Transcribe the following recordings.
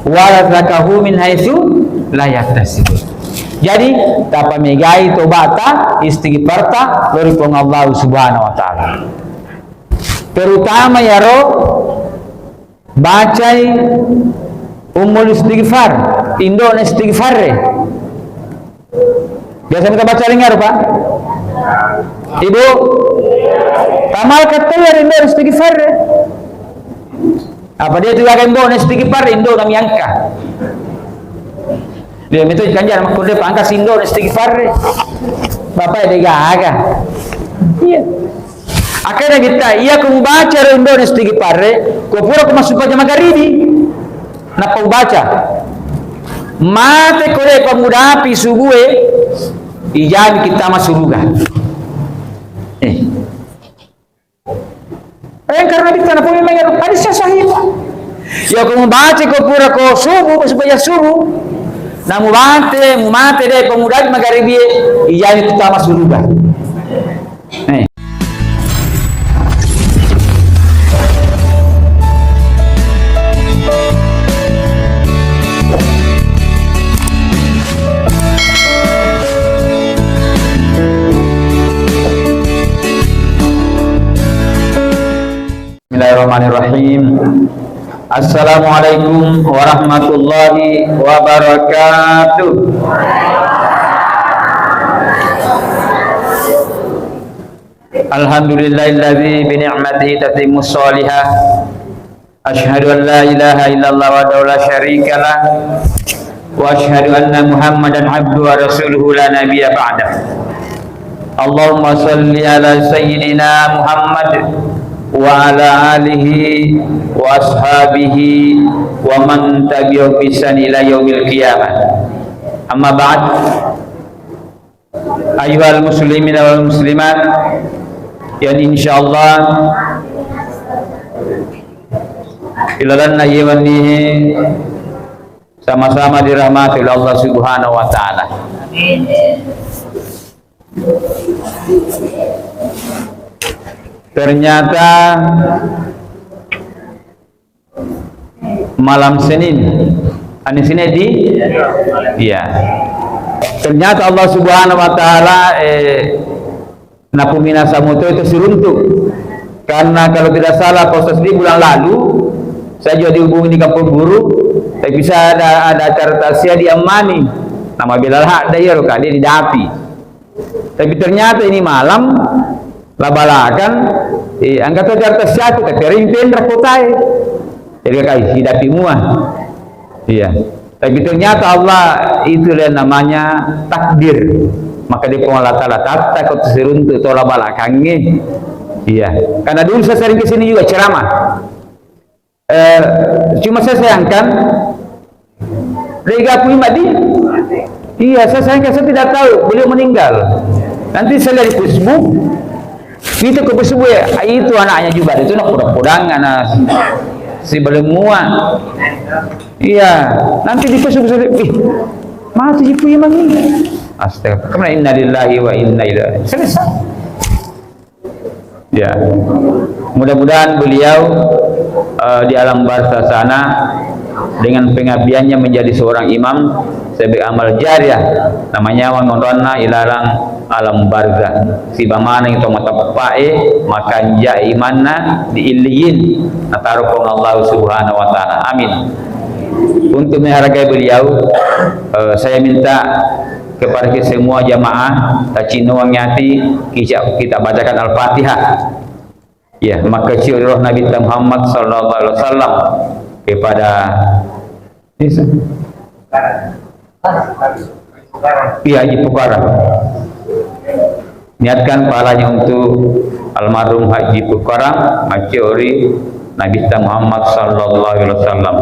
wa razaqahu min haitsu la yahtasib. Jadi tapa megai tobata istighfarta dari Allah Subhanahu wa taala. Terutama ya ro bacai umul istighfar, indo istighfar. Biasa kita baca dengar Pak. Ibu tamal kata ya indo istighfar. Apa dia juga indo istighfar indo kami angka. Dia itu kanjar mak kude pangkas indo istighfar. Bapak dia gaga. Iya. Akhirnya kita iya ku baca indo istighfar, ku pura ku masuk pada magharibi. Nak kau baca. Mate kore pemuda api subuh ijan kita masuk surga. Karena kita nak punya mengaruh hadis sahih. Ya kau baca kau pura kau subuh supaya subuh. Namu mate deh pemuda di magharibi ijan kita masuk surga. Bismillahirrahmanirrahim. Assalamualaikum warahmatullahi wabarakatuh. Alhamdulillahilladzi bi ni'matihi tatimmus shalihah. Asyhadu an la ilaha illallah wa la syarika lah. Wa asyhadu anna Muhammadan abduhu wa rasuluhu la nabiyya ba'dah. Allahumma shalli ala sayyidina Muhammad wa ala alihi wa ashabihi wa man tabi'ahum bi ihsan ila yaumil qiyamah. Amma ba'd. Ayyuhal muslimin wal muslimat, yang insyaallah ilalanna yawanihi sama-sama dirahmati oleh Allah Subhanahu wa taala. Amin. Ternyata malam Senin, hari Senin iya. Ternyata Allah Subhanahu wa taala Napumina Samuto itu seruntuk. Karena kalau tidak salah proses di bulan lalu saya juga dihubungi di Kampung Guru, bisa ada acara tasya di Amani. Nama Bilal Haq dia dia di Dapi. Tapi ternyata ini malam labalakan angkat acara tasya itu tapi rinten rakotai. Jadi kai hidapi muah. Iya. Tapi ternyata Allah itu namanya takdir. Maka dia pengolah ta'ala tata kau terseruntuk tola balakangnya. Iya. Karena dulu saya sering kesini juga ceramah. Cuma saya sayangkan Rega Puimadi. Iya, saya sayangkan, saya tidak tahu beliau meninggal. Nanti saya lihat di Facebook. Itu ke Facebook ya, itu anaknya juga. Itu nak podang anak si belemua. Iya, nanti di Facebook saya lihat, mati si Puimadi. Astagfirullah, inna lillahi wa inna ilaihi. Selesai. Ya, mudah-mudahan beliau di alam barzah sana dengan pengabdiannya menjadi seorang imam sebagai amal jariah namanya wangonrona ilalang alam barzah si bamana itu mata pae maka ja imanna diiliyin natarukun Allah Subhanahu wa taala. Amin. Untuk menghargai beliau saya minta kepada kita semua jamaah tacinuang nyati kita bacakan Al-Fatihah. Ya, maka roh Nabi Muhammad sallallahu alaihi wasallam kepada Haji Pukara. Niatkan pahalanya untuk almarhum Haji Pukara, maciori Nabi Muhammad sallallahu alaihi wasallam.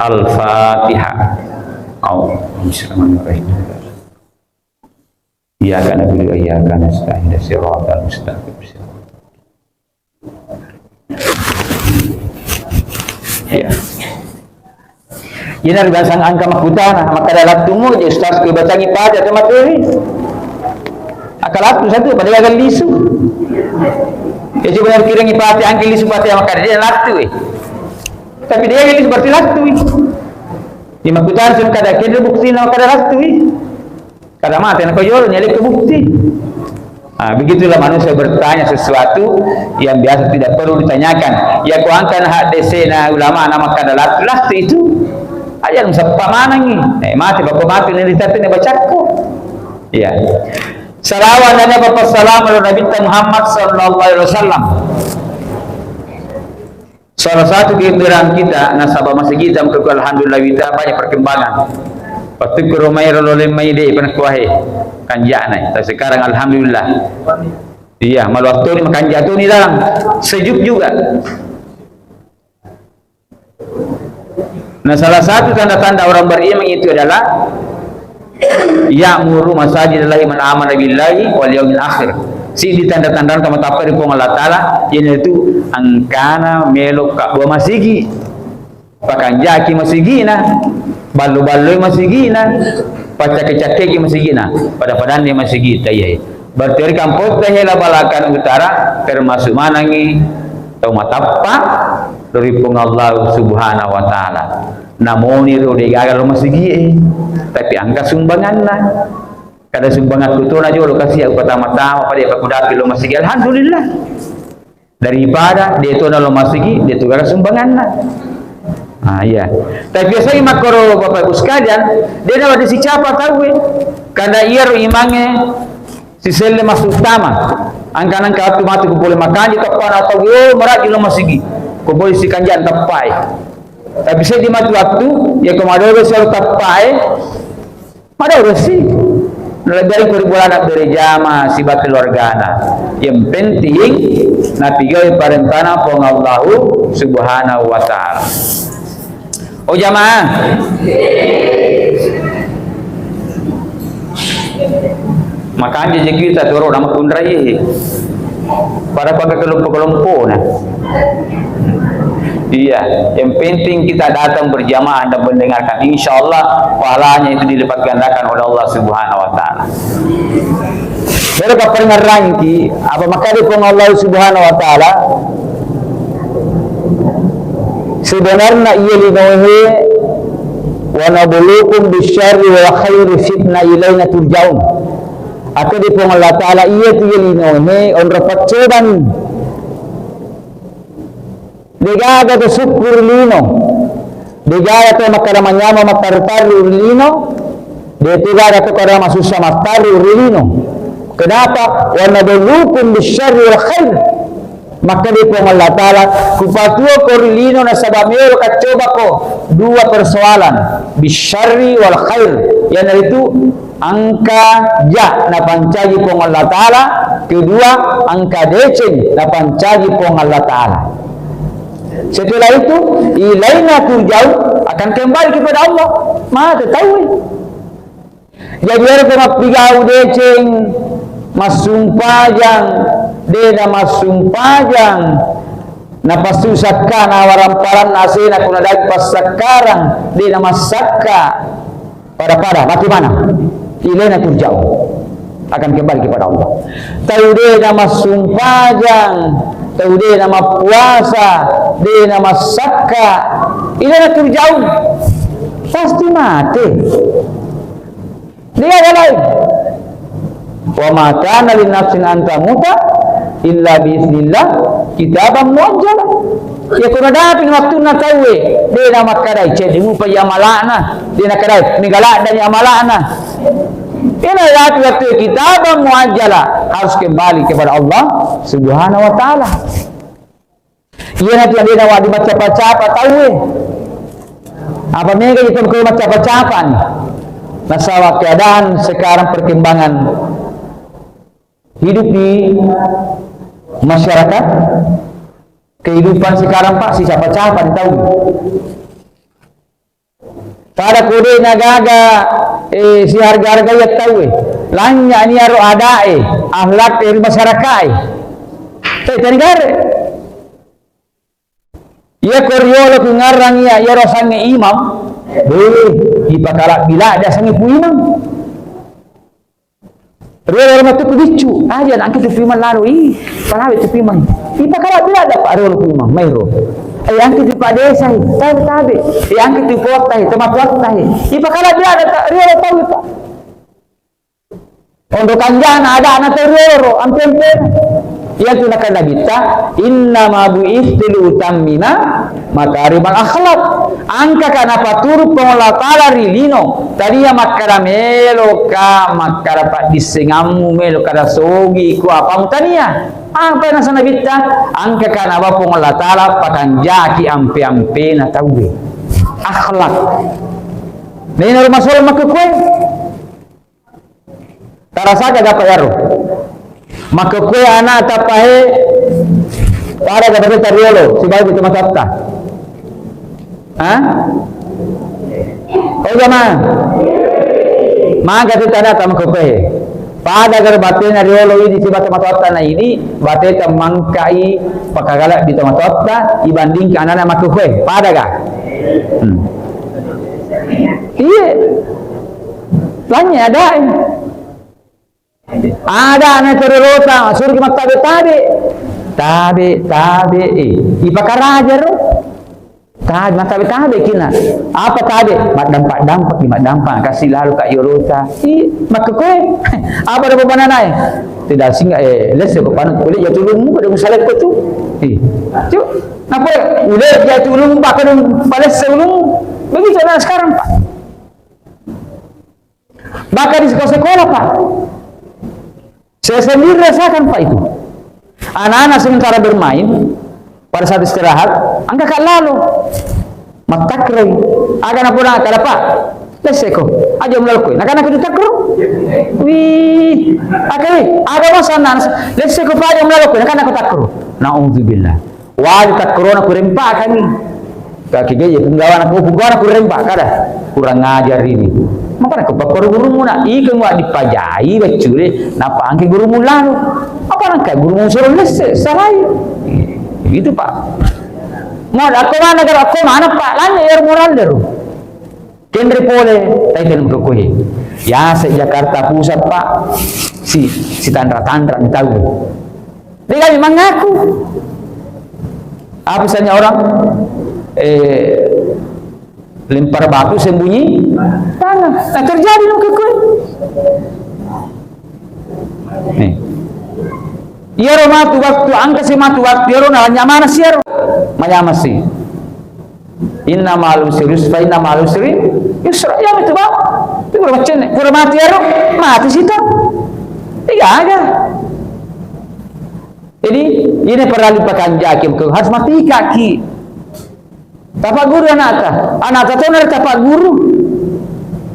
Al-Fatihah. Bismillahirrahmanirrahim. Iyyaka na'budu wa iyyaka nasta'in shiratal mustaqim. Ya. Ini ada bahasa angka makutana maka dalam tumu je ustaz ke baca ibadah atau materi. Akal aku satu pada gagal lisu. Ya coba kira ngipati angki lisu pati maka dia latu. Tapi dia ini seperti latu. Di makutan sim kada kira bukti na kada rastui. Kada mati na koyo nyali ke bukti. Begitulah manusia bertanya sesuatu yang biasa tidak perlu ditanyakan. Ya kuangkan hak DC na ulama nama kada latu itu. Aja msapa manangi. Mati bako mati ni ditatu ni bacakku. Ya. Salawat dan Bapak salam kepada Nabi Muhammad sallallahu alaihi wasallam. Salah satu kegembiraan kita nasabah masih kita alhamdulillah kita banyak perkembangan. Waktu ke rumah oleh maide pernah kuahe kanjana. Tapi sekarang alhamdulillah. Iya, malu waktu ni makan jatuh ni dalam sejuk juga. Nah, salah satu tanda-tanda orang beriman itu adalah ya'muru masajidallahi man amana billahi wal yaumil akhir. Si ditanda-tandaan kama tapari po Allah Ta'ala yaitu angkana melok ka dua masigi pakanjaki masigina balu-balu masigina pacake-cake masigina pada-padan dia masigita ya berarti kampus teh hela balakan utara termasuk manangi tau matappa dari pung Allah Subhanahu wa Ta'ala namun itu dia gagal masigi tapi angka sumbanganna kada sumbangan kutu na jolo kasih aku pertama-tama pada aku dapat lo masigi alhamdulillah daripada dia itu lo masigi dia tu gara sumbanganna. Ya. Tapi biasanya makoro Bapak Ibu sekalian dia dapat si siapa tahu kada ia ro imange si selle masuk utama angka-angka tu mati ku boleh makan di tepan atau yo merak lo masigi ku boleh si kanjan tepai. Tapi saya di mati waktu ya kemarin saya tepai ada resi dari perbulan dari jama si batil wargana yang penting nabi gawe parentana pong Allah Subhanahu wa Ta'ala. Oh jamaah makan je kita turun nama kundrai para pakai kelompok-kelompok nah. Iya, yang penting kita datang berjamaah dan mendengarkan. Insya Allah pahalanya itu dilipat gandakan oleh Allah Subhanahu wa Ta'ala. Jadi kepengaran ki apa maka di Allah Subhanahu wa Ta'ala sebenarnya ia linuhi wa nabluukum bisyarri wa khairi fitna ilaina turjaun. Atau di Allah Ta'ala ia tu linuhi on rapat coban Degaga to syukur lino, degaga to makaramanyama matartaru lino, degaga to karama susah mataru lino. Kenapa? Wa nabluukum bisyarri wal khair. Maka di Allah Ta'ala kupatuo korlino na sabamero kacoba ko dua persoalan bisyarri wal khair. Yang itu angka ja na pancaji pong Allah Ta'ala, kedua angka deceng na pancaji pong Allah Ta'ala. Setelah itu ilaina turja'un akan kembali kepada Allah. Maka tahu. Jadi ada pemapigau deceng masumpajang dena masumpajang napasusakan awaramparan nasina kuna dag pasakarang dena masakka pada mati mana ilaina turja'un akan kembali kepada Allah. Tahu dena masumpajang tahu dia nama puasa, dia nama sakka, ini nak turja'un pasti mati. Dia ada lain. Wa ma kana lin nafsin an tamuta illa bi idznillah kitaban muajjala. Ya kuna dapat waktu na tahu dia nama kadai cedi mupa ya malana, dia nak kadai migala dan ya malana. Ini waktu kitaban muajjala harus kembali kepada Allah Subhanahu wa Ta'ala. Ia nanti yang dia wadi macapa-capa tahu apa mereka itu kalau macapa-capa nih masalah keadaan sekarang perkembangan hidup di masyarakat kehidupan sekarang Pak si capa-capa tahu pada kode nagaga si harga-harga yang tahu lanya ni aro ada ahlak dari masyarakat negara ia koryolo kungarang ia rosange imam ipakala bila ada sange pu imam rolo matu kudicu aja nak tu piman lalu palawe tu piman ipakala bila ada pak rolo pu imam mairo yang kita Pak Desa, tabe, yang kita kota, tempat kota, ipa kala dia ada rio tahu Pak. Untuk kanjana ada anak teroro, ampun-ampun. Ya tu nak kita, inna ma bu'ithil utammina makarimal akhlak. Angka kana patur pengolah tala rilino. Tadi ya makara melo ka makara pak disengamu melo kada sogi ku apa mutania. Apa yang sana kita? Angka kana apa pengolah tala pakanjaki ampe-ampe na tahu. Akhlak. Ini rumah soal makukue. Tarasa jaga payaro. Maka kue anak tapahe para dapat tariolo sebagai itu masapta. Hah? Oh jamaah. Maka kita ada kamu kue. Pada agar batin tariolo ini sebagai masapta na ini batin temangkai pakagala di masapta dibanding ke anak maka kue. Pada ga? Iya. Tanya ada. Ada anak terorota, suruh kita tabe, ipakaraja ro, tabe kina, apa tabe, mat dampak, kasih lalu kak yorota, maka kue, apa ada beban anai, tidak singgah, lesnya kepanan, boleh jatuh lumu, pada musalat kau tu, cuk, apa, boleh jatuh lumu, bahkan balas sebelum, begitu nah sekarang Pak, bahkan di sekolah Pak. Saya sendiri rasakan Pak itu. Anak-anak sementara bermain pada saat istirahat, angkat lalu matakre. Aga na puna kada Pak. Leseko. Aja mlalko. Nakana kudu takro. Wih, aga masana. Leseko Pak aja mlalko. Nakana ku takro. Nauzubillah. Wa takro na kurempa kami. Kaki gaya penggawa na kurempa kada. Kurang ngajar ini. Maka nak bapak guru muna ikan wa dipajai bacure napa angke guru mula apa nak guru suruh les sarai gitu Pak mau aku mana Pak lanya air moral deru kendri pole taikan berkuih ya se Jakarta Pusat Pak si tandra tahu dia memang ngaku apa misalnya orang lempar batu sembunyi tanah. Nah terjadi dong kekue. Nih. Yaro matu waktu angka si matu waktu yaro na nyamana si yaro. Mayama si. Inna ma'al usri yusra inna ma'al usri yusra ya itu Pak. Itu macam ni. Pura mati yaro mati situ. Tiga aja. Jadi ini perlu dipakai jakim harus mati kaki. Tapak guru anak tu nak tapak guru,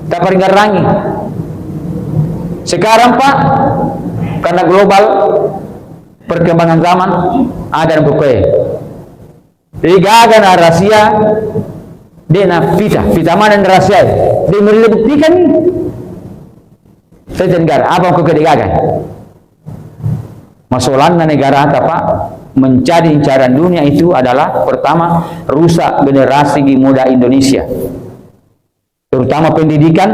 tapak ringgarangi. Sekarang Pak, karena global perkembangan zaman ada buku. Jadi gagal rahasia, dia nak pita mana rahasia? Dia melebutkan ni. Saya dengar apa kau kedegagan? Masalahnya negara apa Pak? Mencari incaran dunia itu adalah pertama rusak generasi muda Indonesia, terutama pendidikan,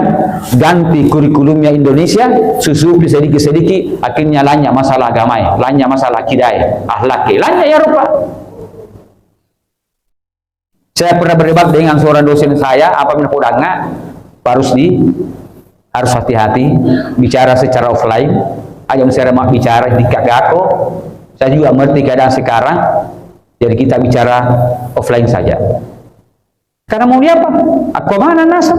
ganti kurikulumnya Indonesia, susupi sedikit-sedikit, akhirnya lanya masalah agama, lanya masalah akidah, akhlak, lanya ya rupa. Saya pernah berdebat dengan seorang dosen saya, apa menapodangnya harus hati-hati bicara secara offline, aja saya mau bicara di kagako. Saya juga mengerti keadaan sekarang, jadi kita bicara offline saja. Karena mau dia apa? Aku mana nasab?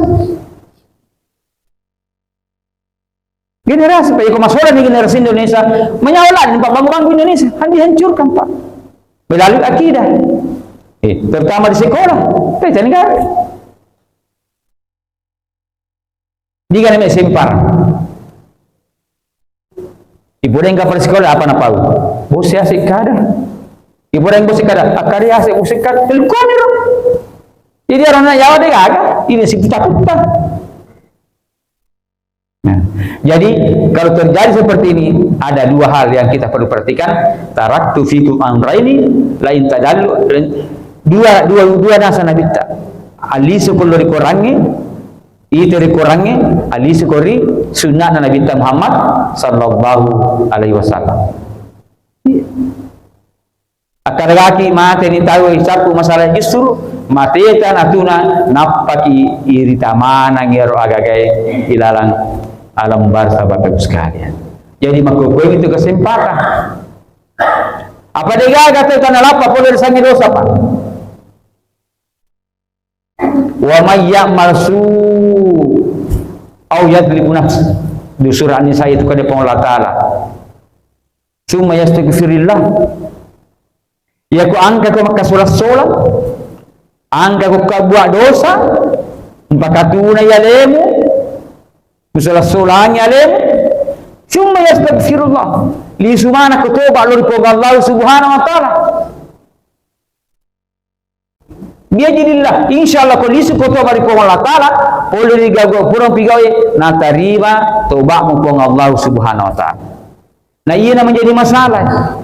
Generasi, Pak, masalah di generasi Indonesia menyawalan Pak bangku Indonesia, dihancurkan Pak. Melalui akidah, terutama di sekolah, kita negara. Jika namanya sempar, ibu yang kapal sekolah apa nak tahu? Bos asik kada. Ibu yang bos kada, akari asik usik kada. Telukon itu. Jadi orang nak jawab dia agak. Ini si putar-putar. Nah, jadi kalau terjadi seperti ini, ada dua hal yang kita perlu perhatikan. Taraktu fikum amraini lain tadallu. Dua nasa nabi ta. Ali sekolah dikurangi, itu dikurangi. Ali sekori sunnah Nabi Muhammad sallallahu alaihi wasallam. akaragaki mate ni tahu isaku masalah justru mate ta natuna napaki iritamana ngero agagai ilalang alam barsa Bapak sekalian. Jadi makukuin itu kesempatan. Apa dia kata tanah lapa boleh disangi dosa Pak? Wa may ya'mal au yadlimu nafs. Di surah An-Nisa itu kata Allah Ta'ala. Summa yastaghfirillah. Ya ku angka ku makasolat-solat. Angka ku kabuat dosa. Empakatuna ya lemu. Musolat-solat ya lemu. Summa yastaghfirullah. Li sumana ku toba lori po Allah Subhanahu wa Ta'ala. Biadillah insyaallah ko lisu ko toba ri po Allah Ta'ala boleh digago purang pigawe na tarima toba mo po Allah Subhanahu wa Ta'ala. Nah iya na menjadi masalah.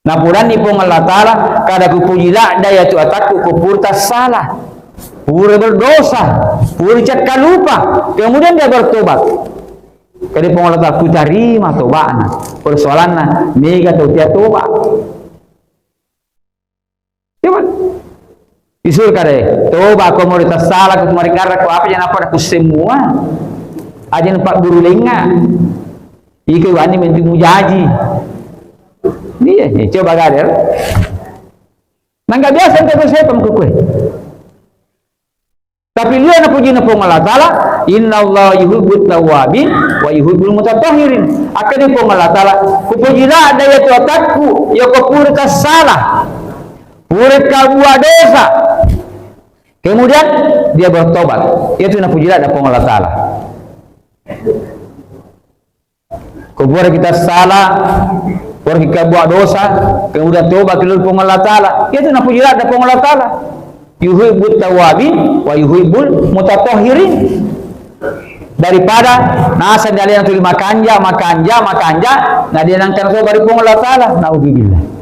Nah puran ni po Allah Ta'ala kada ku pujila daya tu atakku ku purta salah. Pura berdosa, pura cat kalupa, kemudian dia bertobat. Kada po Allah Ta'ala ku tarima tobana. Persoalanna mega tu dia tobat. Coba isul kare toba ko mo rita salah ko marikara ko apa yang apa aku semua aja nampak guru lenga ike wani mentu mujaji dia coba gader nangga biasa ente saya pemkukue tapi lihat na puji na pong Allah Ta'ala inna Allah yuhibbut tawabin wa yuhibbul mutatahhirin akan ni pong Allah Ta'ala kupujila daya tu atakku ya ko purta salah purta buat dosa. Kemudian dia bertobat. Itu na pujilah ada Allah Ta'ala. Kubur kita salah, kubur kita buat dosa, kemudian tobat keluar Allah Ta'ala. Itu na pujilah ada Allah Ta'ala. Yuhibbut tawabin wa yuhibbul mutatahhirin. Daripada nasa kalian tulis makanja, nah dia nangkan tobat dari Allah Ta'ala. Naudzubillah.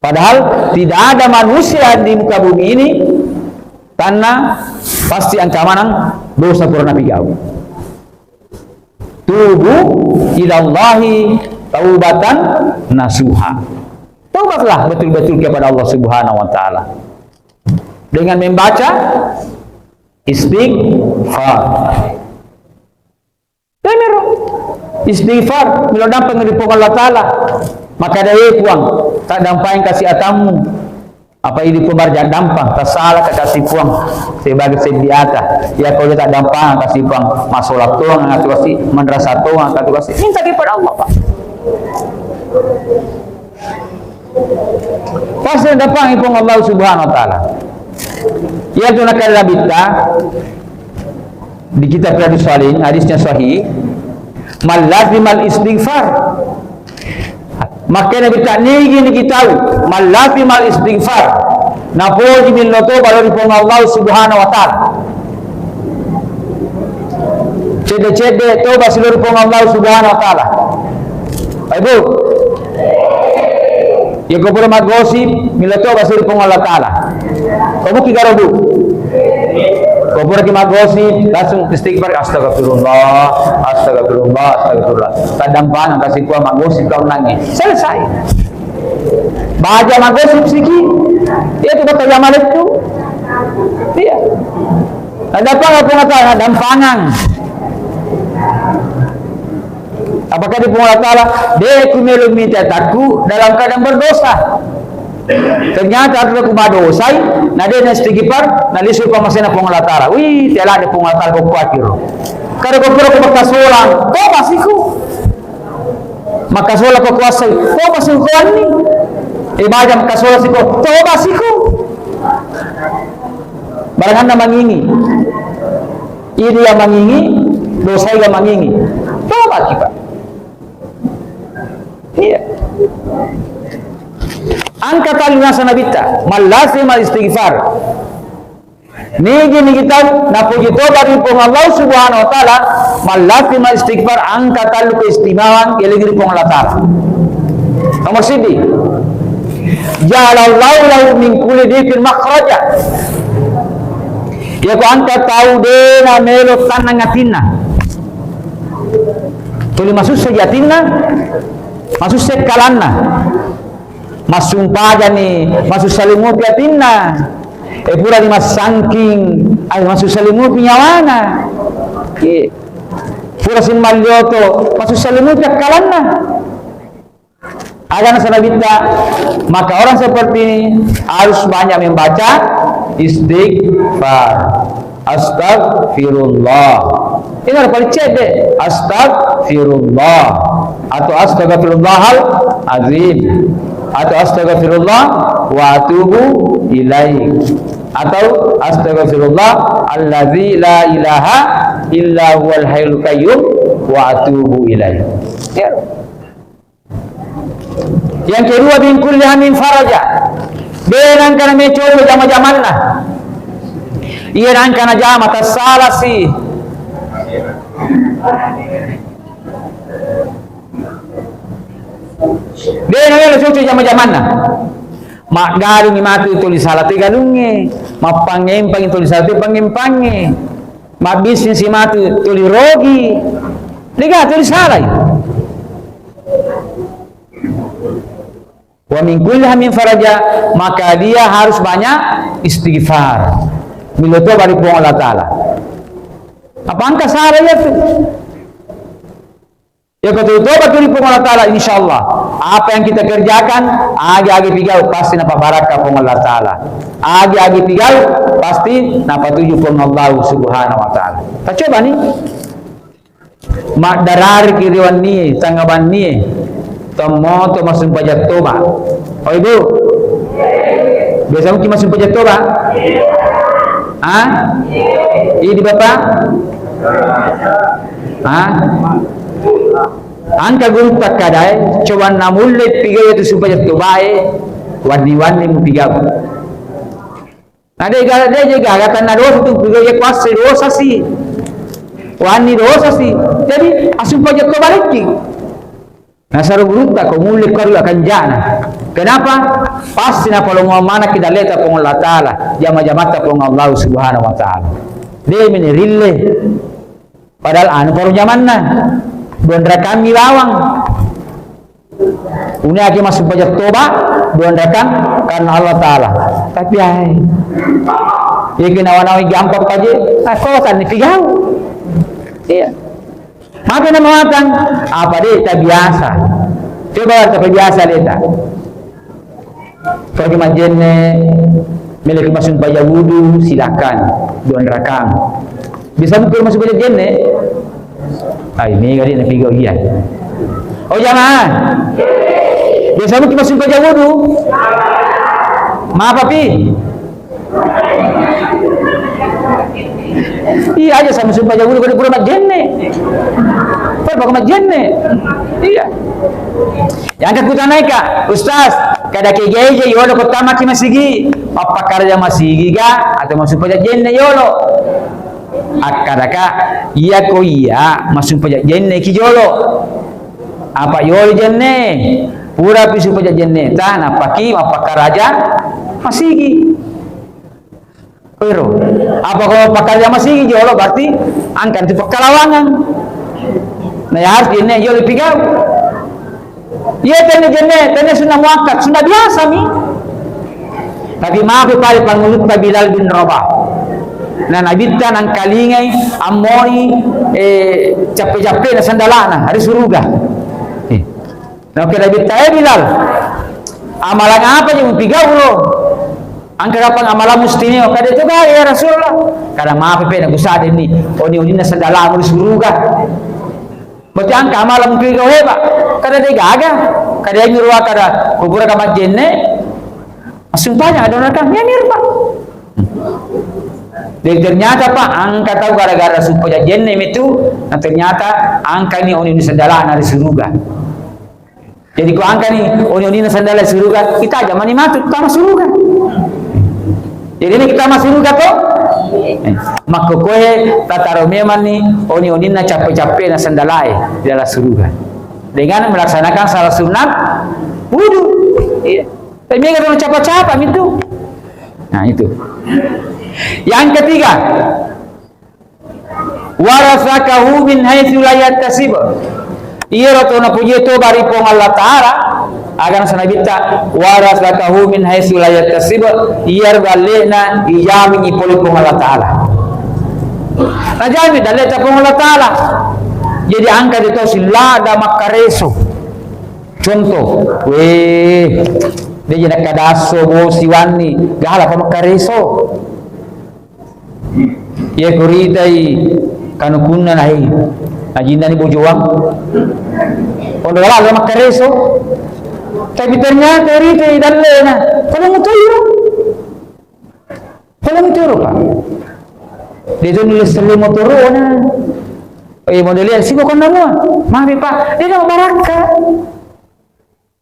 Padahal tidak ada manusia di muka bumi ini karena pasti ancaman dosa purna pigau. Tubu ilallahi taubatan nasuha. Taubatlah betul-betul kepada Allah Subhanahu wa Ta'ala dengan membaca istighfar. Benar. Istighfar bila dapat dari Allah Ta'ala maka daya puang tak dampain kasih atamu apa ini pembarjaan dampang tak salah kasih puang sebagai sediata ya kalau tak dampang kasih puang masalah tuang ngatu kasih madrasah tuang ngatu kasih minta kepada Allah Pak pasti dampang puang Allah Subhanahu wa Ta'ala ya tu nak kala bitta di kitab Riyadhus Shalihin hadisnya sahih mal lazimal istighfar makanya kita nigi kita malafi mal istighfar napoji min loto balori pong Allah Subhanahu wa Ta'ala cede toba silori pong Allah Subhanahu wa Ta'ala ibu ya ko pura magosip min loto basilori pong Allah Ta'ala kamu kigarobu kau pura magosip langsung istighfar astagfirullah kadang-kadang kasih kuah magosip kau nangis selesai baca magosip sikit dia tu betul yang malik tu dia ada apa pengatakan dampangan apakah di Allah Ta'ala dia kumelu minta takku dalam keadaan berdosa ternyata aku berdosa nah dia istighfar nah lisu pamasena pong Allah Ta'ala wih tiala ada pong Allah Ta'ala ko kuatir kada ko pura ko makasulang ko basiku makasula ko kuasay ko basiku ko ani ibadah makasula siko ko basiku barangan na mangingi ini yang mangingi dosa yang mangingi tobat kita iya angkat alunasa nabita malasi mal istighfar nigi kita napuji tobat pong Allah Subhanahu wa Ta'ala malasi mal istighfar angkat alu keistimewaan kelegiri pong Allah Ta'ala nomor sidi jalallahu lahu min kulli dhiqin makhraja ya ko angkat tahu de na melo tanang atina tuli masuk sejatina masuk sekalanna masumpah ni masuk salimu piatina pura di mas sangking ay masuk salimu pinyawana pura sin malyoto masuk salimu piakalanna ada nasana bidda. Maka orang seperti ini harus banyak membaca istighfar. Astagfirullah. Ini harus paling cek deh. Astagfirullah atau astagfirullahal azim atau astagfirullah wa atubu ilaih atau astagfirullah allazi la ilaha illa huwal hayyul qayyum wa atubu ilaih. Ya. Yang kedua, bin kulli hammin faraja. Beran kana mecoba jama-jamanna. Iya ran kana jama tasalasi. Beran le cucu jama-jamanna. Mak garing mati tulis salati galunge, mapangempang tulis salati pangempange. Mak bisnis mati tulis rogi. Liga tulis salai. Wa min kulli hammin faraja, maka dia harus banyak istighfar. Miloto bari po Allah Ta'ala. Apa angka salah ya tu? Ya kata tobat dari po Allah Ta'ala, insyaallah. Apa yang kita kerjakan, agi-agi pigau pasti napa barakah po Allah Ta'ala. Agi-agi pigau pasti napa tuju po Allah Subhanahu wa Ta'ala. Tak coba ni. Mak darar kiriwan ni, tanggaban ni. Tomo to masuk pajak toba. Oh ibu, biasa mungkin masuk pajak toba? Ah? Ini bapak? Ah? Angka guru tak kadai, coba namulit pigai itu supaya toba wani-wani mu pigau. Ada dia juga kata dosa tu pigai kuasa dosa sih, wani dosa sih. Jadi asup pajak toba lagi. Nah saru guru tak mulik karu akan jana. Kenapa? Pasti na palong mana kita lihat pong Allah Ta'ala, jama-jamata pong Allah Subhanahu wa Ta'ala. Dia menirille. Padahal anu paru zaman na. Buan kami bawang. Uni aki masuk pajak toba, buan rekan karena Allah Ta'ala. Tapi ay, ya ginawa-nawi gampang aja. Kau kan nipigau. Iya. Maka na mawatan, apa dia tak biasa. Coba tak biasa dia. Kalau majenne milik masuk pajak wudu, silakan doan rakam. Bisa mukul masuk pajak jenne. Ini kali nak pigau dia. Oh jangan. Bisa mukul masuk pajak wudu. Maaf api. Iya aja sama sumpah jauh dulu pura majenne. Pura majenne. Iya. Yang kedua naik kak, Ustaz. Kada kegeje yolo kota maki masigi. Apa karya masigi ga? Atau masuk pajak jenne yolo. Akadaka iya ko iya masuk pajak jenne ki yolo. Apa yolo jenne? Pura pisu pajak jenne. Tan apa ki apa karaja masigi. Pero apa kalau pakarya masih jolo berarti angkan itu pekalawangan. Nah ya harus jenne jolo pigau. Iya tene sudah muakat, sudah biasa mi. Tapi maaf pari pangulut pa Bilal bin Rabah. Nah nabita nang kalingai amoi capek-capek na sandalana hari suruga. Nah kira nabita Bilal. Amalan apa yang pigau lo? Angka kapan amalan mustini kada juga ya Rasulullah. Kada maaf pe nagusad ini. Oni na sandala mo suruga. Berarti angka amalan mungkin kau hebat. Kada dia gaga. Kada nyuruh kada kubur ka majenne. Sumpahnya ada orang ya nirpa. Dan ternyata Pak angka tahu gara-gara supaya jenne itu, nah ternyata angka ini oni sandala na suruga. Jadi ko angka ni oni na sandala suruga, kita aja mani matut tama suruga. Jadi ini kita masih ruga toh, maka kowe tataro memang ni oni na capek-capek na sandalai dalam suruga dengan melaksanakan salah sunat wudu. Tapi mereka kalau capek-capek itu. Nah itu. Yang ketiga, warasakahu min haitsu la yattasib. Ia ratona puji to bari pong Allah Ta'ala agan sanabita waras lakahu min haitsu la yahtasib iyar balena iyami ipoli ko Allah taala najami daleta ko Allah taala jadi angka itu silada makareso contoh dia jadi kadaso bo siwani gahala pa makareso ya kuridai kanu kunna nahi ajinda ni bojoang ondo wala makareso tapi ternyata rita idallena kalau muturo Pak dia tu nulis selu muturo na modelnya siko kan nama maaf Pak dia nak baraka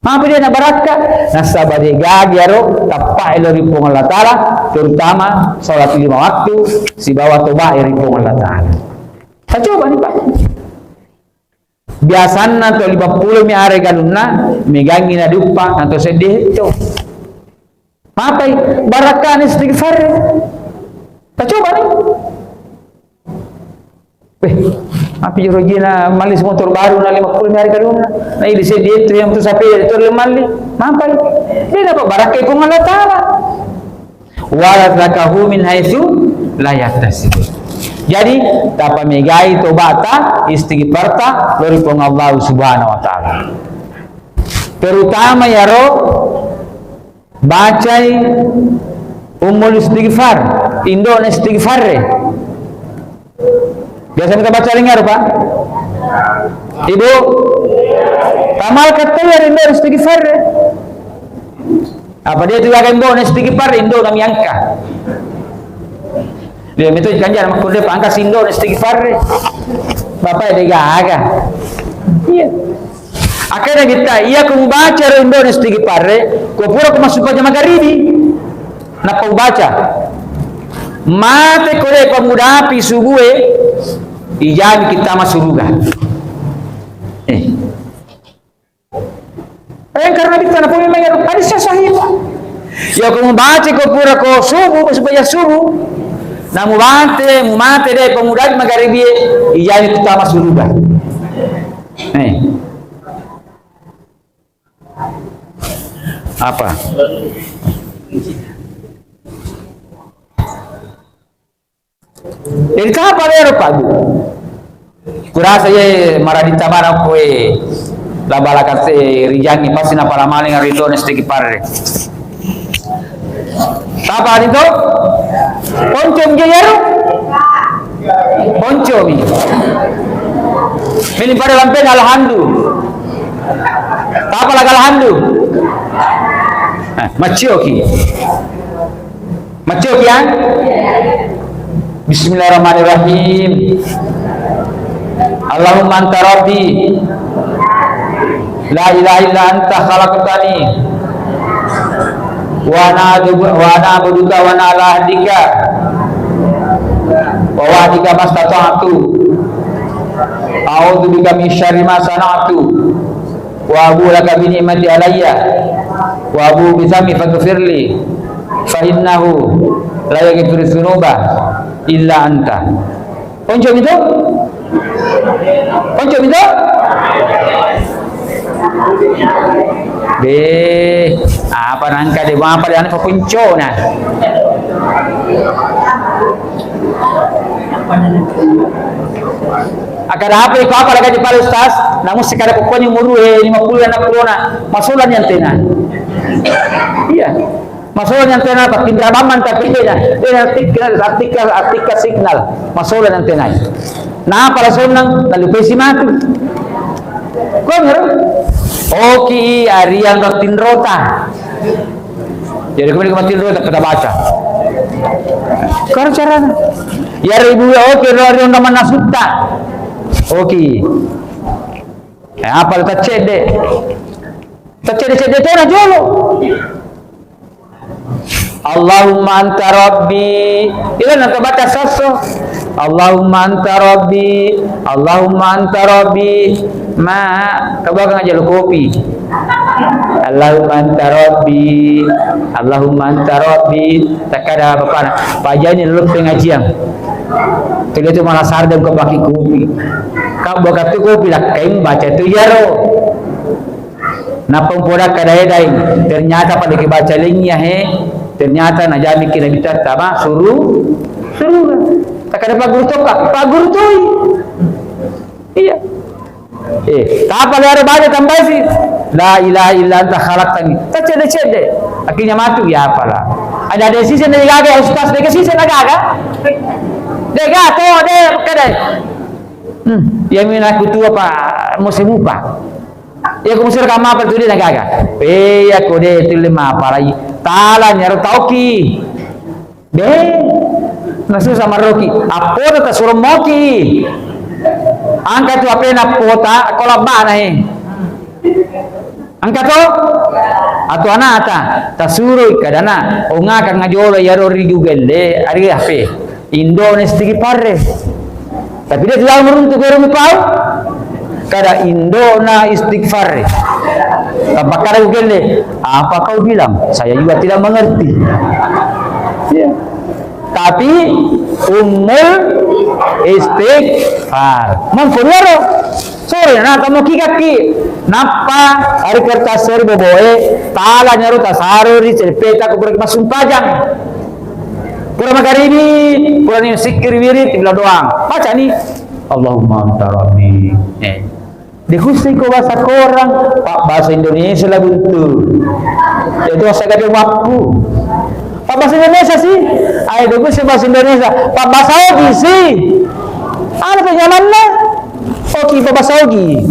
maaf dia nak baraka nasabah dia gagiaro tapai dari Allah Ta'ala terutama salat 5 waktu si bawa toba dari Allah Ta'ala saya coba nih Pak biasanya to 50 mi are galunna megangi na dupa atau sedih itu mapai barakan istighfar kita coba nih api jorogina malis motor baru na 50 mi are galunna na ili sedih itu yang tu sampai itu lemali mapai dia dapat barakai ko Allah Taala walat lakahu min haitsu la yahtasib. Jadi dapat megai tobata istighfarta dari Allah Subhanahu wa taala. Terutama ya roh bacai umul istighfar, indo istighfar. Biasa kita baca dengar Pak. Ibu tamal kata ya indo istighfar. Apa dia juga kan indo istighfar indo kami angka. Dia itu ganjar makul dia pangkas indo istighfar bapak dia gaga iya akhirnya kita iya ku baca indo istighfar ku pura ku masuk ke magharibi napa baca mate kore pemuda api subuhe ijan kita masuk surga karena kita napa memang hadisnya sahih ya ku baca ku pura ku subuh supaya subuh na mumate deh pemuda magharibi ijani tutama surga apa jadi apa lero padu kurasa ye maradita bara koe labala kate rijangi pasti na para maling arindo nestiki parre apa itu poncom jayaro poncomi ini pada lampen alhamdu apa lagi alhamdu macioki ya bismillahirrahmanirrahim Allahumma anta rabbi la ilaha illa anta khalaqtani wa na'buduka wa na'ala ahdika wa wa'dika mastata'tu a'udzu bika min syarri ma sana'tu wa abu laka bi ni'mati alayya wa abu bi dzambi faghfirli fa innahu la yaghfiru dzunuba illa anta. Ponco itu apa nangka de apa de anu punco nah akada apa iko apa lagi di Ustaz namun sekada pokoknya umur 50 anak corona masulan yang tena iya masulan yang tena pakai drabaman tapi dia artikel signal masulan yang tena nah para sonang lalu pesi mati kau ngerti oke Arian rotin rota jadi kemudian rotin rota kita baca karena caranya ya ibu oke Arian nama nasuta oke apa kita cede tena jolo Allahumma anta rabbi ila nanti baca sasso Allahumma anta rabbi ma kabang aja lu kopi Allahumma anta rabbi takada apa pajani lu pengajian tidak itu malah sardem ke baki kopi kau bakat tu kopi lah kain baca tu yaro na pempoda kadai-dai ternyata pada kebaca lingnya ternyata najami kina bitar tama suruh tak ada pak guru tuh iya tak apa ada baca tambah sih la ilaha illa anta khalaqtani tak cede akhirnya matu ya apalah ada sisi na gaga ustaz de sisi na gaga dega to de kadai ya mina kutu apa musim upah ya ko musir kama pa tuli nagaga ya ko de tuli ma para tala nyaro tauki de nasu sama roki apo ta suruh moki angka tu apena pota kola bana angka to atau anata tasuru kadana onga kan ngajolo yaro rigugelle ari ape Indonesia tigi parre tapi dia tidak meruntuh baru pau kada Indona istighfar apakah gele apa kau bilang saya juga tidak mengerti ya. Tapi umul istighfar mempunyaro sorry na kamu kikaki napa hari kertas seri boboe tala nyaru tasaro ri cerpeta ko masuk pajang pura magaribi pura ni sikir wirid bila doang baca nih Allahumma anta rabbi dikusti ko bahasa korang pak bahasa Indonesia lah buntu itu saya gading waktu pak bahasa Indonesia sih ayo dikusti bahasa Indonesia pak bahasa Ogi sih ada penyamannya Ogi pak bahasa Ogi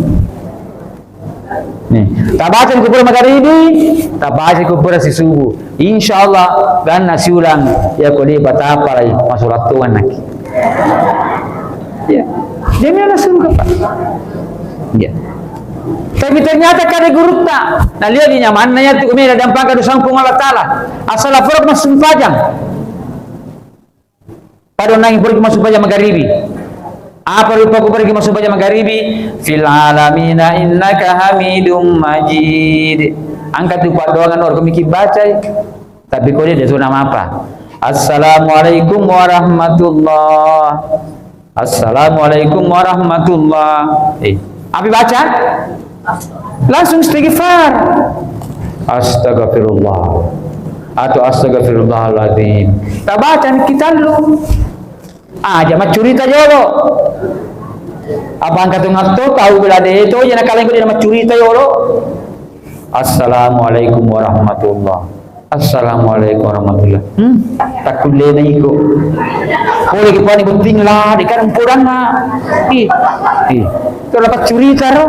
nih tak baca di kupura magharibi tak baca kupura si subuh insyaallah dan nasi ulang ya ko di batapa lagi masuk ratuan lagi ya dia langsung ke pak ya. Tapi ternyata kada guru tak. Nah lihat di nyaman nanya tu kami ada dampak kada sangkung Allah Taala. Asal lapor masuk pajang. Pada nang pergi masuk pajang magharibi. Apa lupa aku pergi masuk pajang magharibi? Fil alamina innaka hamidum majid. Angkat tu pak doangan orang kami baca. Tapi kau dia tu nama apa? Assalamualaikum warahmatullah. Assalamualaikum warahmatullah. Apa baca? Langsung istighfar. Astagfirullah atau astagfirullahaladzim. Tak baca kita dulu. Jangan curita jolo. Apa angkat ngakto tahu bila de itu jangan kalian ko nama curita jolo. Assalamualaikum warahmatullah. Assalamualaikum warahmatullah. Takut lena iko. Boleh kita ni penting lah, di kan purang na. Tu dapat curita ro.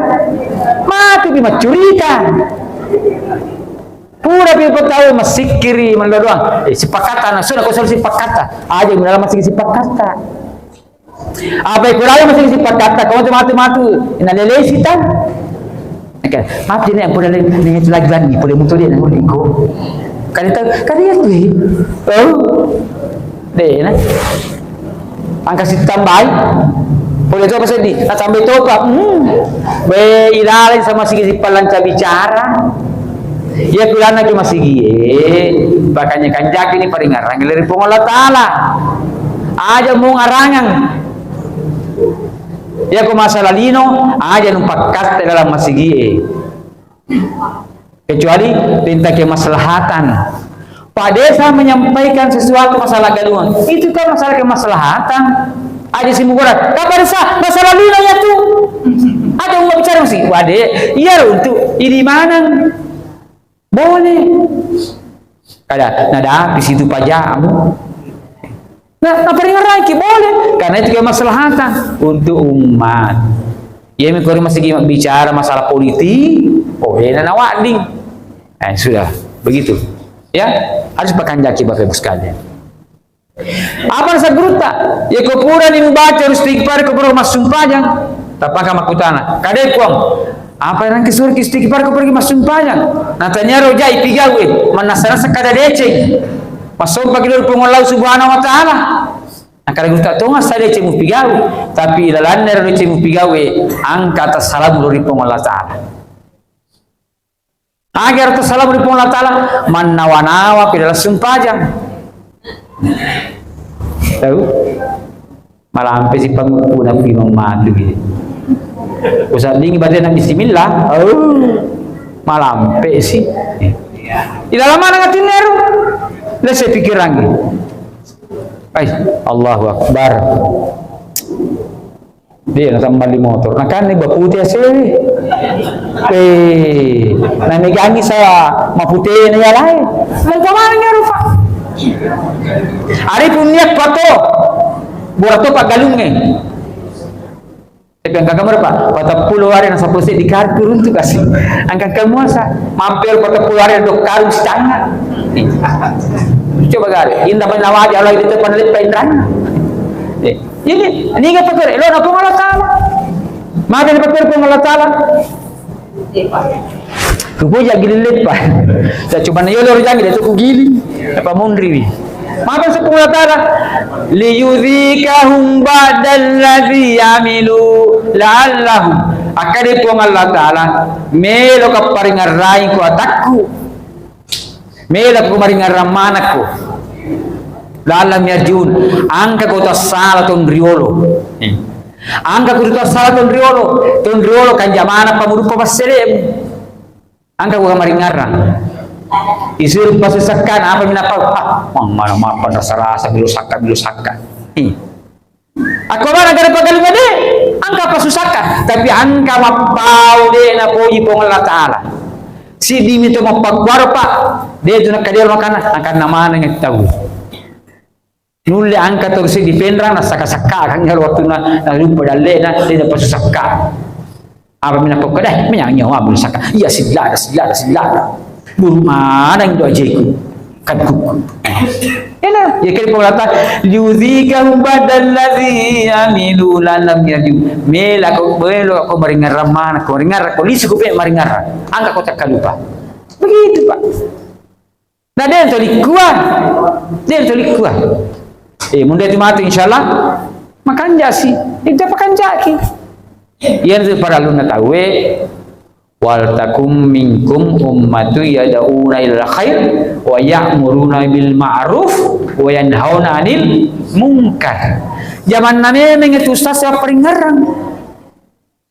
Mati bima curita. Pura bi tahu masikiri doang. Sipakata na sudah ko sipakata. Aja dalam masih sipakata. Apa kurang masih sipakata, kau tu matu. Ina lele sita. Okay. Maaf ini yang pura ni lagi lagi, pura mutu dia nak iko. Kanita tu deh na angka si tambay boleh tu apa sedih nak sampai tu apa be ilalin sama si palanca bicara ya kulana ke masih bakanya kanjak ini peringarang dari Allah Taala aja mau ngarangan ya ko masalah lino aja numpak kat dalam masih kecuali tinta kemaslahatan. Pak Desa menyampaikan sesuatu masalah gaduhan, itu kan masalah kemaslahatan. Aja si mugora, kabar sah masalah lino ya tuh. Ada mau bicara sih, wade, iya untuk ini mana? Boleh. Kada, nada di situ pajamu. Nah, apa yang lagi boleh? Karena itu kemaslahatan untuk umat. Ya, kalau masih bicara masalah politik, oh ini nawading. Sudah begitu ya harus pakanjaki bapak ibu sekalian. Apa rasa geruta ya kupura ni membaca harus istighfar kupura masuk pajang tapaka makutana kadai kuang apa yang kisur istighfar kupura masuk pajang natanya rojai pigawe manasara sakada deceng masuk bagi Allah subhanahu wa ta'ala akara geruta tonga sa deceng mu pigawe tapi dalan nero deceng mu pigawe angka atas salam dari Allah ta'ala. Agar tu salam dari Allah Taala manawa-nawa pada sumpajang. Tahu? Malah sampai si pangukuna pergi memadu gitu. Usah dingin badan bismillah. malampe sih. Di dalam mana ngatin neru? Lah saya pikir lagi. Allahu Akbar. Dia nak tambah di motor. Nah kan ni berputih sih. Nah megangi saya maputih ni yang lain. Mau kemana ngeru Pak? Hari punya foto. Buat tu Pak Galungnya. Tapi angka kamar Pak, 40 hari nasa posisi di kartu untuk kasih. Angka kemuasa, mampir 40 hari untuk karung setengah. Coba gari, indah menawaji Allah itu penelit penrana. Jadi, ini nggak pikir, lo nak Allah Taala. Maka ni pikir pun Allah Taala. Kupuja gililit Pak. Saya cuma ni lo jangan dia tu gili. Apa mundri ni? Maka sepuluh Allah Taala liyudhikahum ba'dal ladzi yamilu la'allahum akade pong Allah Taala melo ka paringarai ko atakku melo ko maringaram manakku la'allam yarjun angka ko tasala ton riolo angka ko tasala ton riolo kan jamana pamurupa pasere angka ko maringaram isir pasisakkan apa minapa mana mapan rasa bilu saka aku mana gara pagal ngade angka pasusaka tapi angka mapau de na poji pong Allah Taala si dimi to mapagwar Pak de tu nak kadir makana angka nama nang tahu nulle angka to si dipendra na saka kan ngaro waktu na lupa dalle na de pasusaka apa minapa kada menyanyo abul saka iya sidla mana yang doa jiku kadku enak ya kali pengata yuzikahum badal ladzi amilu lam yarju mela ko belo ko maringar ramana ko maringar ko lisu ko pe maringar angka ko takalupa begitu Pak nah dia tolikua munda itu mati insyaallah makan jasi tidak pakan jaki yang para luna tahu wal takum minkum ummatu yad'una ila khair wa ya'muruna bil ma'ruf wa yanhauna 'anil munkar. Zaman na memang itu ustaz yang paling ngarang.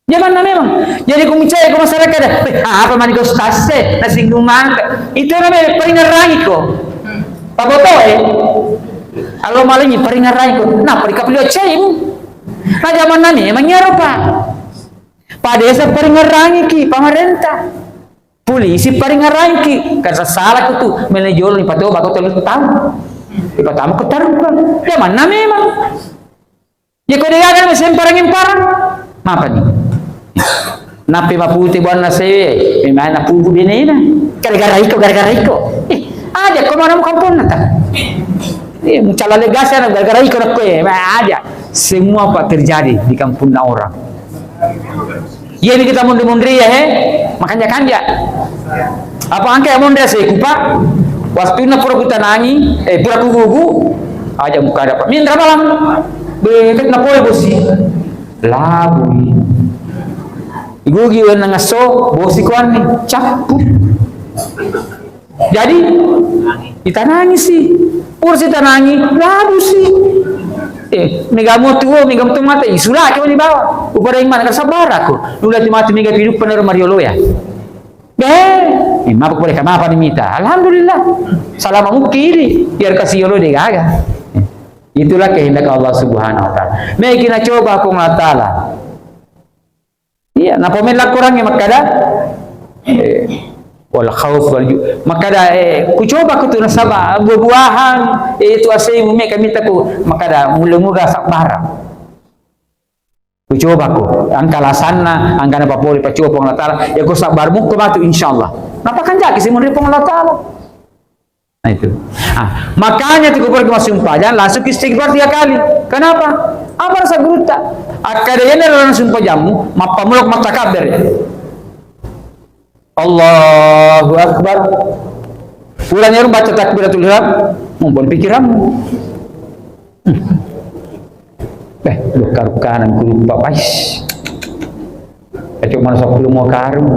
Zaman na memang. Jadi kung percaya ke masyarakat, apa man ko ustaz na singguman. Itu namanya paling ngarang ko. Paboto alo malingi paling ngarang ko. Na paling kapilo chay mo. Na zaman na memang nyaro pa. Pada desa paling ngerangi ki pemerintah polisi paling ngerangi ki karena salah ku tuh menjual ni patu bakal terlalu tahu di patamu ketarukan ya mana memang ya kau dia kan mesin parangin parang apa nih napi maputi buat nasi memang napu bini na gara-gara iko aja kau mana kampung nata mencala legasi anak gara-gara iko nak kau aja semua apa terjadi di kampung orang. Ya ini kita mundi-mundi ya makanya kanja apa angka yang mundi saya kupa waktu na pura kita nangi pura kugugu aja muka dapat minta malam beket na poe bosi labu igugi wen ngaso bosi kuan nih capu jadi kita nangis sih urus kita nangis labu sih megamu tuo megam tu mata isula ke di bawah upara iman kan sabar aku nula ti mati mega hidup pener mariolo ya imam boleh kama apa nimita alhamdulillah salamamu kiri biar kasih yolo de gaga itulah kehendak Allah Subhanahu wa taala mai kita coba aku Allah taala iya na pamela kurang makada wal khauf wal makada ku coba ku tu nasaba buah-buahan itu asai mumi kami taku makada mula-mula sabar ku coba ku angka lasanna angka na papoli pa coba Allah taala ya ku sabar mu ku matu insyaallah napa kan jaki si mun Allah taala nah itu makanya tu ku pergi masuk pajan langsung istighfar 3 kali kenapa apa rasa guruta akada yana langsung pajamu mapamulok matakabir Allahu Akbar. Ulangnya baca takbiratul ihram, mumpun pikiranmu. Lu kanan ku lupa pais. Cuma sok lu mau karu.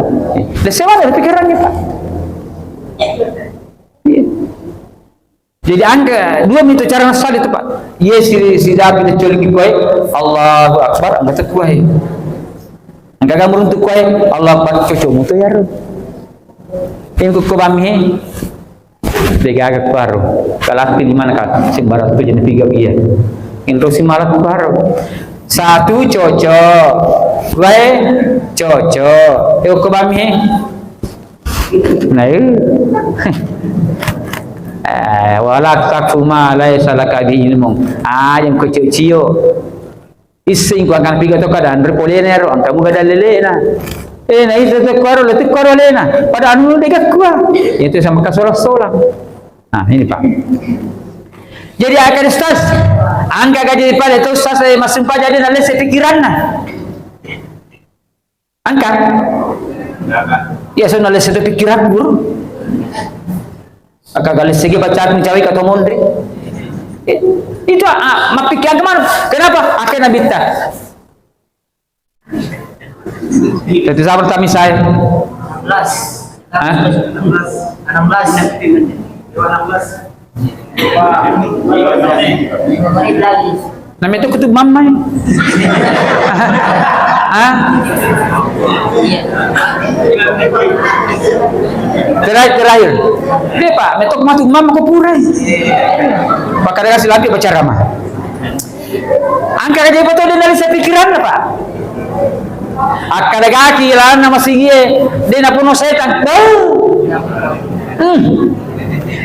Dah sewa dari pikirannya Pak. Jadi angka 2 menit cara nasal itu Pak. Yes si David coliki kowe Allahu Akbar angka kowe. Angka kamu untuk kowe Allah Akbar cucu mutu ya. Ini ko bami degagak baru. Kalau di mana kan? Sembarang tu jenis tiga dia. Ini si malat baru. Satu cocok, bae cocok. Ko bami. Nah, wala takfu ma laisa laka bi ilmu. Yang kecil-kecil. Ising ko akan piga to kada andre polener on kamu gada lele na. Na itu letik karo lena. Pada anu dekat kuah. Itu sama kasolah-solah. Nah, ini Pak. Jadi akan ustaz, angka gaji pada itu ustaz saya masih jadi nalih pikiran nah. Angka. Ya so nalih pikiran guru. Aka galis segi baca mencari kata mondri. Itu mapikiran kemana? Kenapa? Akhirnya bita. Jadi sahabat kami saya 16 nama itu kutub mama ya? Terakhir dia Pak metok masuk mama ke pura Pak kadang kasih lagi baca ramah angka aja betul dari saya pikiran Pak akada kaki lah nama sige dia na puno setan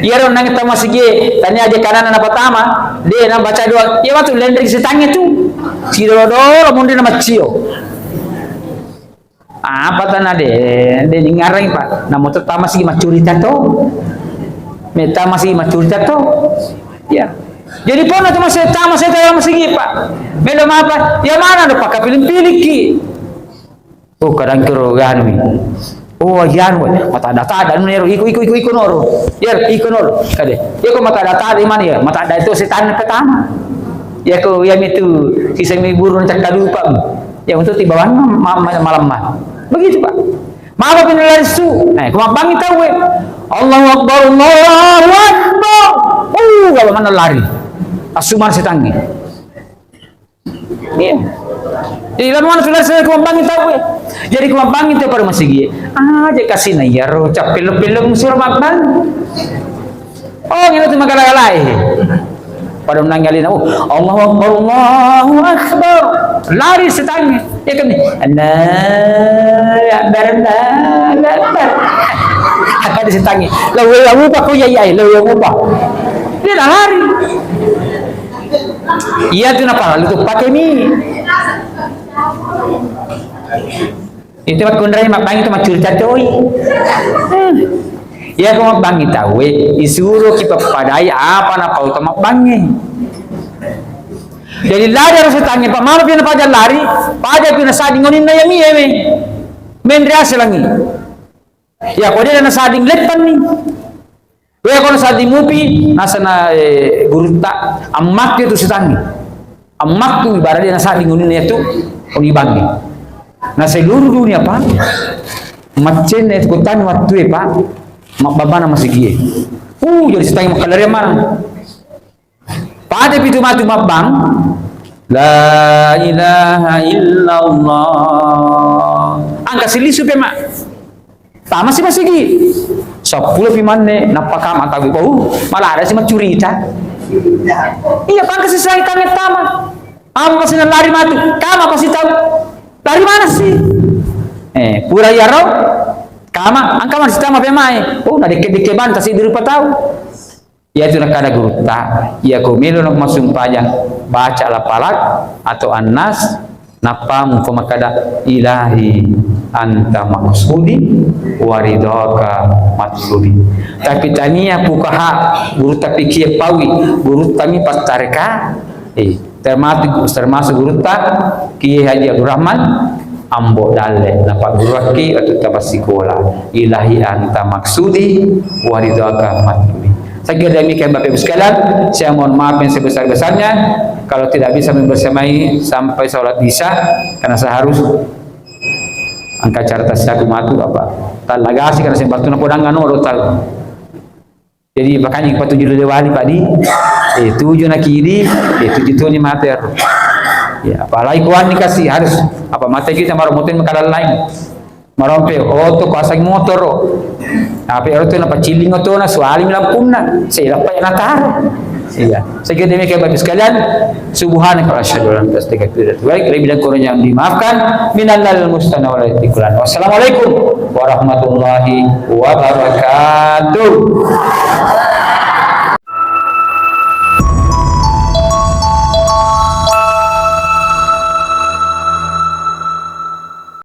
iya ron nang tama sige tanya aja kanan na pertama dia na baca doa iya waktu lendri setangnya tuh si dodo mun dia nama cio apa tanah dia ngarang Pak namun pertama sige macurita to meta masih macurita to ya jadi pun cuma setan sama sige Pak belum apa ya mana do Pak pilih-pilih ki. Oh kadang kiro gan mi. Oh yan we mata data dan nero iku noro. Ya iku noro kade. Ya ko mata data di mana ya? Mata data itu setan pertama. Ya ko yang itu kisah mi burung tak lupa. Ya untuk tibawan malam mah. Begitu Pak. Maaf pindah su. Nah, ko bangi tahu we. Allahu Akbar Allahu Akbar. Kalau mana lari. Asuman setangi. Iya. Jadi lama sudah saya kembangin tahu ya. Jadi kembangin itu pada masih gini. Aja kasih naya rocap film-film suruh makan. Oh ini tuh magalai. Pada menanggalin Allahu Akbar Allahu Akbar. Lari setangnya. Ya kan? Akbar. Apa di setangnya? Lalu apa kau ya lalu apa? Dia dah lari. Iya tu napa? Lu tu pakai ni. Itu mak kundrai mak bangi tu mak curita doi. Ya kau mak bangi tahu isuruh kita padai apa napa tu mak bangi. Jadi lari harus tanya Pak mana pina pajak lari, pajak pina sading ngonin na yami yemi. Mendria selangi. Ya kau dia na sading lepan ni. Ya kalau sading mupi nasana guruta amak itu setangi. Amak tu ibarat dia na sading ngonin itu unibangi. Na seluruh dunia Pak. Macen itu kutan waktu Pak. Mak baba na masih gie. Jadi setangi makalari mana? Pada pintu matu mabang la ilaha illallah angka silisu pe mak tama sih masih gi 10 pimane napaka mata bau malah ada sih curita iya pangka sih saya tanya tama pasti lari matu kama pasti tahu dari mana sih pura yaro kama angka masih tama pe mai na dikit-dikit banta sih dirupa tahu ya itu nak ada guru tak ya ko melo nak masuk pajang baca lapalak atau annas napa mufamakada ilahi anta maksudi waridaka matlubi tapi tania pukaha guru tapi kia pawi guru tami pastareka termasuk guru tak kia Haji Abdul Rahman ambo dalle napa guru ki atau tabasikola ilahi anta maksudi waridaka matlubi. Saya kira demikian Bapak Ibu sekalian, saya mohon maaf yang sebesar-besarnya kalau tidak bisa membersamai sampai sholat isya karena saya harus angkat carta saku matu apa talagasi karena saya batu napodangan orang tahu. Jadi makanya kita tujuh lewali padi, tujuh nak kiri, tujuh ni mater. Ya, apalagi kawan ni kasih harus apa mata kita maromotin makanan lain. marompe oh tu kuasa motor oh. Tapi orang tu nampak ciling tu na suali melampuna. Saya dapat yang natar. Iya. Sekian demikian Bapak sekalian. Subhanaka wa asyhadu an la ilaha illa anta astaghfiruka wa atubu ilaik. Kurang yang dimaafkan minallal mustana wal itiqlan. Wassalamualaikum warahmatullahi wabarakatuh.